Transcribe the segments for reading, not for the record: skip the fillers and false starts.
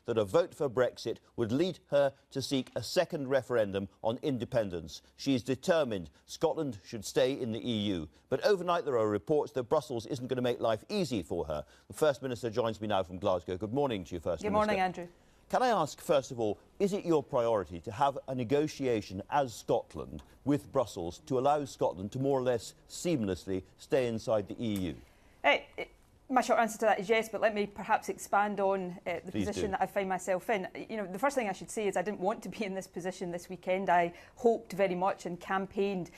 that a vote for Brexit would lead her to seek a second referendum on independence. She is determined Scotland should stay in the EU. But overnight there are reports that Brussels isn't going to make life easy for her. The First Minister joins me now from Glasgow. Good morning to you, First Minister. Good morning, Andrew. Can I ask, first of all, is it your priority to have a negotiation as Scotland with Brussels to allow Scotland to more or less seamlessly stay inside the EU? My short answer to that is yes, but let me perhaps expand on the position that I find myself in. You know, the first thing I should say is I didn't want to be in this position this weekend. I hoped very much and campaigned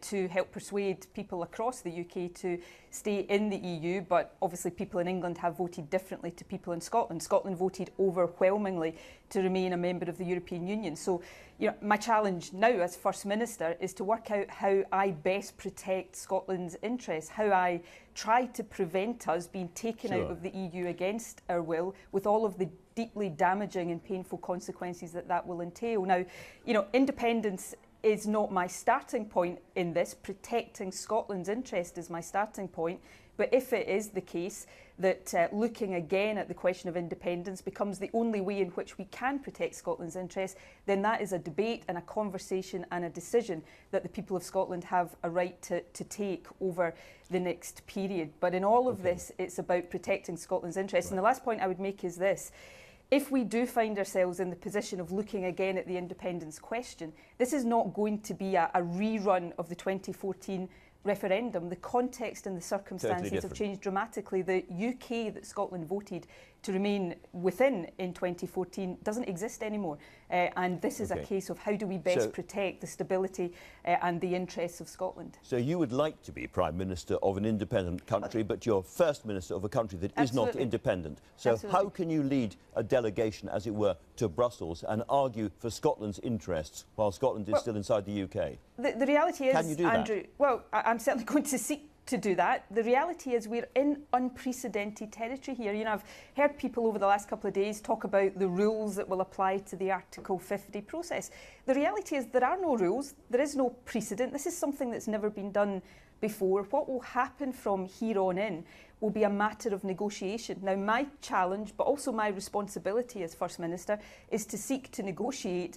to help persuade people across the UK to stay in the EU, but obviously people in England have voted differently to people in Scotland. Scotland voted overwhelmingly to remain a member of the European Union. So, you know, my challenge now as First Minister is to work out how I best protect Scotland's interests, how I try to prevent us being taken out of the EU against our will, with all of the deeply damaging and painful consequences that that will entail. Now, you know, independence is not my starting point in this. Protecting Scotland's interest is my starting point. But if it is the case that looking again at the question of independence becomes the only way in which we can protect Scotland's interests, then that is a debate and a conversation and a decision that the people of Scotland have a right to take over the next period. But in all of this, it's about protecting Scotland's interests. And the last point I would make is this. If we do find ourselves in the position of looking again at the independence question, this is not going to be a rerun of the 2014 referendum. The context and the circumstances have changed dramatically. The UK that Scotland voted to remain within in 2014 doesn't exist anymore. And this is a case of how do we best protect the stability and the interests of Scotland. So you would like to be Prime Minister of an independent country, but you're First Minister of a country that is not independent. So how can you lead a delegation, as it were, to Brussels and argue for Scotland's interests while Scotland is still inside the UK? The reality is, can you do Andrew, that? well, I'm certainly going to seek to do that. The reality is we're in unprecedented territory here. You know, I've heard people over the last couple of days talk about the rules that will apply to the Article 50 process. The reality is there are no rules, there is no precedent. This is something that's never been done before. What will happen from here on in will be a matter of negotiation. Now, my challenge, but also my responsibility as First Minister, is to seek to negotiate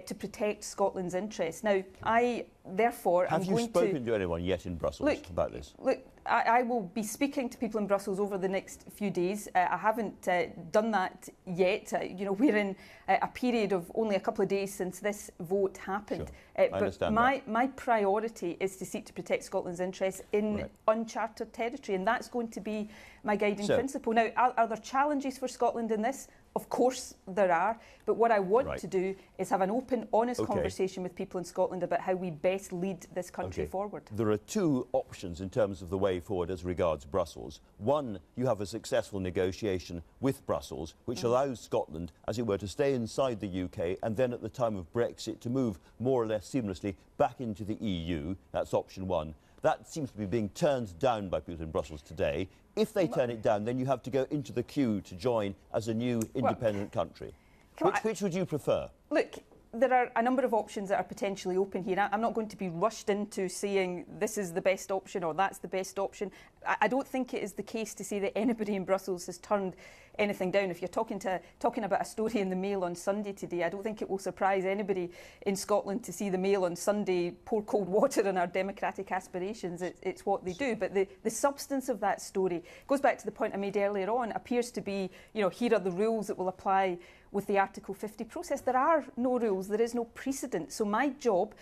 to protect Scotland's interests. Now, I, therefore, am going to... Have you spoken to anyone yet in Brussels about this? Look, I will be speaking to people in Brussels over the next few days. I haven't done that yet. You know, we're in a period of only a couple of days since this vote happened. But my priority is to seek to protect Scotland's interests in uncharted territory, and that's going to be my guiding principle. Now, are there challenges for Scotland in this? Of course there are, but what I want to do is have an open, honest conversation with people in Scotland about how we best lead this country forward. There are two options in terms of the way forward as regards Brussels. One, you have a successful negotiation with Brussels, which allows Scotland, as it were, to stay inside the UK and then at the time of Brexit to move more or less seamlessly back into the EU. That's option one. That seems to be being turned down by people in Brussels today. If they turn it down, then you have to go into the queue to join as a new independent country. Which would you prefer? Look, there are a number of options that are potentially open here. I'm not going to be rushed into saying this is the best option or that's the best option. I don't think it is the case to say that anybody in Brussels has turned anything down. If you're talking about a story in the Mail on Sunday today, I don't think it will surprise anybody in Scotland to see the Mail on Sunday pour cold water on our democratic aspirations. It's what they do. But the substance of that story goes back to the point I made earlier on, appears to be, you know, here are the rules that will apply with the Article 50 process. There are no rules, there is no precedent. So my job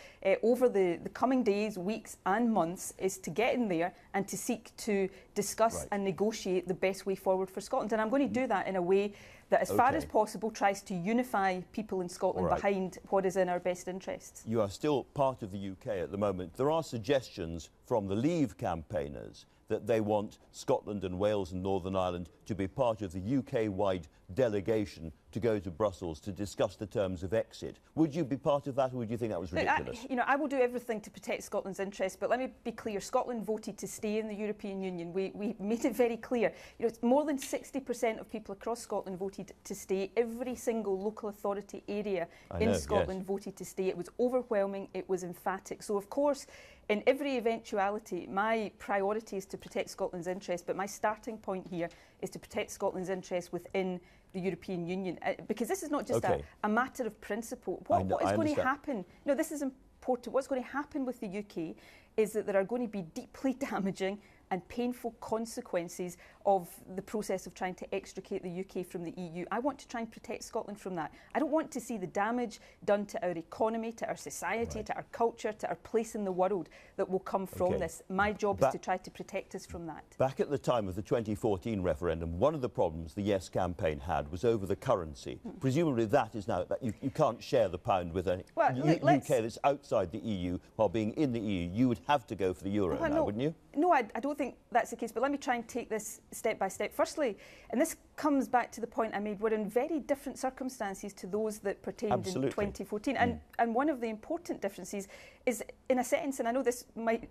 over the coming days, weeks and months is to get in there and to seek to discuss and negotiate the best way forward for Scotland. And I'm going to do that in a way that, as far as possible, tries to unify people in Scotland behind what is in our best interests. You are still part of the UK at the moment. There are suggestions from the Leave campaigners that they want Scotland and Wales and Northern Ireland to be part of the UK-wide delegation to go to Brussels to discuss the terms of exit. Would you be part of that, or would you think that was ridiculous? I will do everything to protect Scotland's interests, but let me be clear, Scotland voted to stay in the European Union. We made it very clear. You know, more than 60% of people across Scotland voted to stay. Every single local authority area in Scotland voted to stay. It was overwhelming, it was emphatic. So, of course, in every eventuality, my priority is to protect Scotland's interests, but my starting point here is to protect Scotland's interests within the European Union, because this is not just a matter of principle. What is going to happen? No, this is important. What's going to happen with the UK is that there are going to be deeply damaging and painful consequences of the process of trying to extricate the UK from the EU. I want to try and protect Scotland from that. I don't want to see the damage done to our economy, to our society, to our culture, to our place in the world that will come from this. My job is to try to protect us from that. Back at the time of the 2014 referendum, one of the problems the Yes campaign had was over the currency. Presumably that is now, that you can't share the pound with a UK that's outside the EU while being in the EU. You would have to go for the euro now, wouldn't you? No, I don't think that's the case, but let me try and take this step by step. Firstly, and this comes back to the point I made, we're in very different circumstances to those that pertained in 2014. And one of the important differences is, in a sense, and I know this might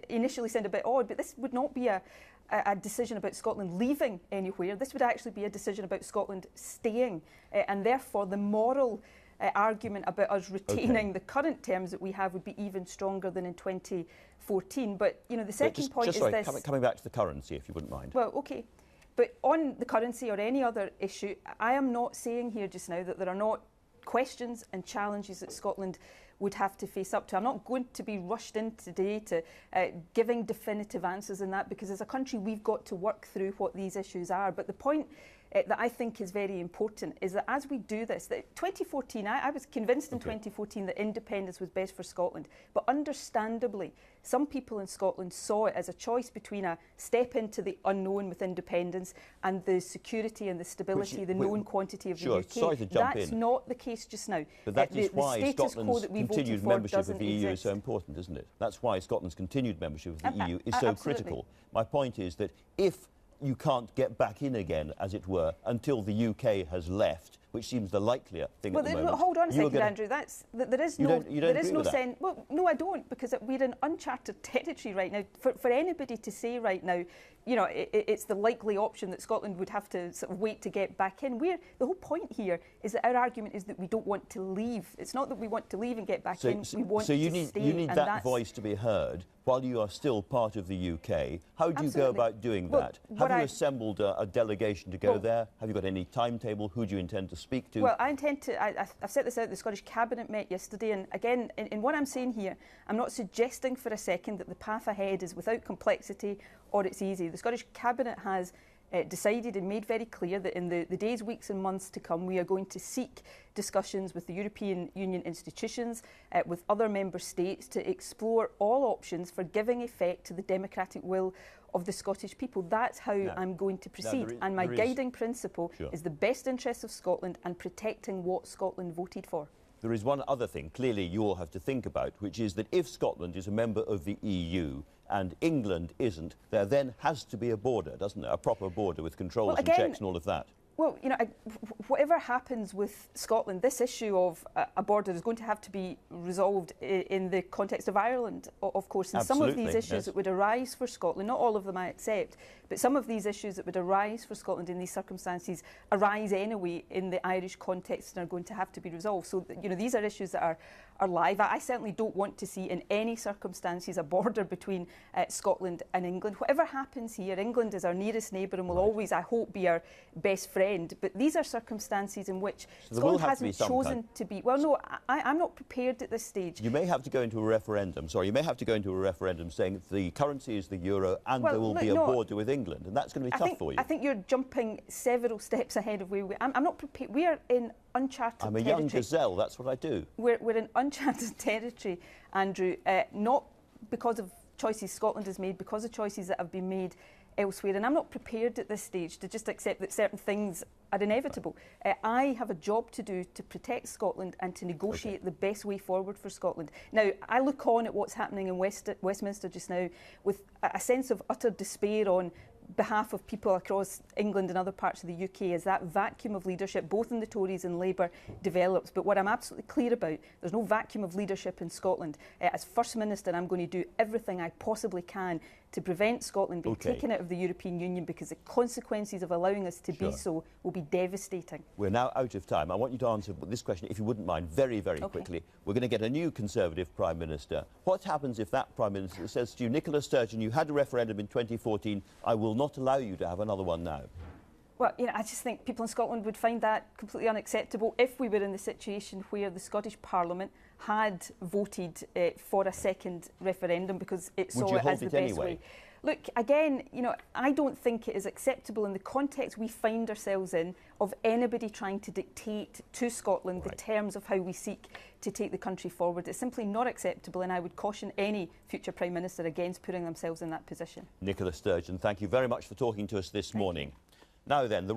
initially sound a bit odd, but this would not be a decision about Scotland leaving anywhere. This would actually be a decision about Scotland staying, and therefore the moral argument about us retaining the current terms that we have would be even stronger than in 2014. But the second point is this. Coming back to the currency, if you wouldn't mind. Well, okay. But on the currency or any other issue, I am not saying here just now that there are not questions and challenges that Scotland would have to face up to. I'm not going to be rushed in today to giving definitive answers in that, because as a country we've got to work through what these issues are. But the point that I think is very important is that as we do this, that 2014, I was convinced in 2014 that independence was best for Scotland, but understandably some people in Scotland saw it as a choice between a step into the unknown with independence and the security and the stability, the known quantity of the UK. Sorry to jump That's in. not the case just now. But that is why Scotland's continued membership of the EU is so important, isn't it? That's why Scotland's continued membership of the EU is so critical. My point is that if you can't get back in again, as it were, until the UK has left, which seems the likelier thing at the moment. Hold on a second, Andrew. There is no sense. Well, no, I don't, because we're in uncharted territory right now. For anybody to say right now, it's the likely option that Scotland would have to sort of wait to get back in. The whole point here is that our argument is that we don't want to leave. It's not that we want to leave and get back in. We want to stay. So you need that voice to be heard while you are still part of the UK. How do you go about doing that? Have you assembled a delegation to go there? Have you got any timetable? Who do you intend to speak to? Well, I intend to. I've set this out. The Scottish Cabinet met yesterday, and again, in what I'm saying here, I'm not suggesting for a second that the path ahead is without complexity or it's easy. The Scottish Cabinet has decided and made very clear that in the days, weeks and months to come, we are going to seek discussions with the European Union institutions, with other member states, to explore all options for giving effect to the democratic will of the Scottish people. That's how I'm going to proceed. And my guiding principle is the best interests of Scotland and protecting what Scotland voted for. There is one other thing clearly you all have to think about, which is that if Scotland is a member of the EU and England isn't, there then has to be a border, doesn't there? A proper border with controls and checks and all of that. Well, whatever happens with Scotland, this issue of a border is going to have to be resolved in the context of Ireland, of course. And some of these issues that would arise for Scotland, not all of them I accept, but some of these issues that would arise for Scotland in these circumstances arise anyway in the Irish context and are going to have to be resolved. So, these are issues that are live. I certainly don't want to see in any circumstances a border between Scotland and England. Whatever happens here, England is our nearest neighbour and will always, I hope, be our best friend. But these are circumstances in which Scotland hasn't chosen to be. Well, no, I'm not prepared at this stage. You may have to go into a referendum. Sorry, you may have to go into a referendum saying the currency is the euro and there will be a border with England, and that's going to be tough for you. I think you're jumping several steps ahead of where I'm not prepared. We are in uncharted territory. I'm a young gazelle. That's what I do. We're in uncharted territory, Andrew. Not because of choices Scotland has made, because of choices that have been made elsewhere, and I'm not prepared at this stage to just accept that certain things are inevitable. I have a job to do to protect Scotland and to negotiate the best way forward for Scotland. Now, I look on at what's happening in Westminster just now with a sense of utter despair on behalf of people across England and other parts of the UK as that vacuum of leadership, both in the Tories and Labour, develops. But what I'm absolutely clear about, there's no vacuum of leadership in Scotland. As First Minister, I'm going to do everything I possibly can to prevent Scotland being taken out of the European Union, because the consequences of allowing us to be so will be devastating. We're now out of time. I want you to answer this question, if you wouldn't mind, very, very quickly. We're going to get a new Conservative Prime Minister. What happens if that Prime Minister says to you, Nicola Sturgeon, you had a referendum in 2014, I will not allow you to have another one now? Well, you know, I just think people in Scotland would find that completely unacceptable if we were in the situation where the Scottish Parliament had voted for a second referendum because it saw it as the best way. Look, again, you know, I don't think it is acceptable in the context we find ourselves in of anybody trying to dictate to Scotland the terms of how we seek to take the country forward. It's simply not acceptable, and I would caution any future Prime Minister against putting themselves in that position. Nicola Sturgeon, thank you very much for talking to us this morning. Now then, the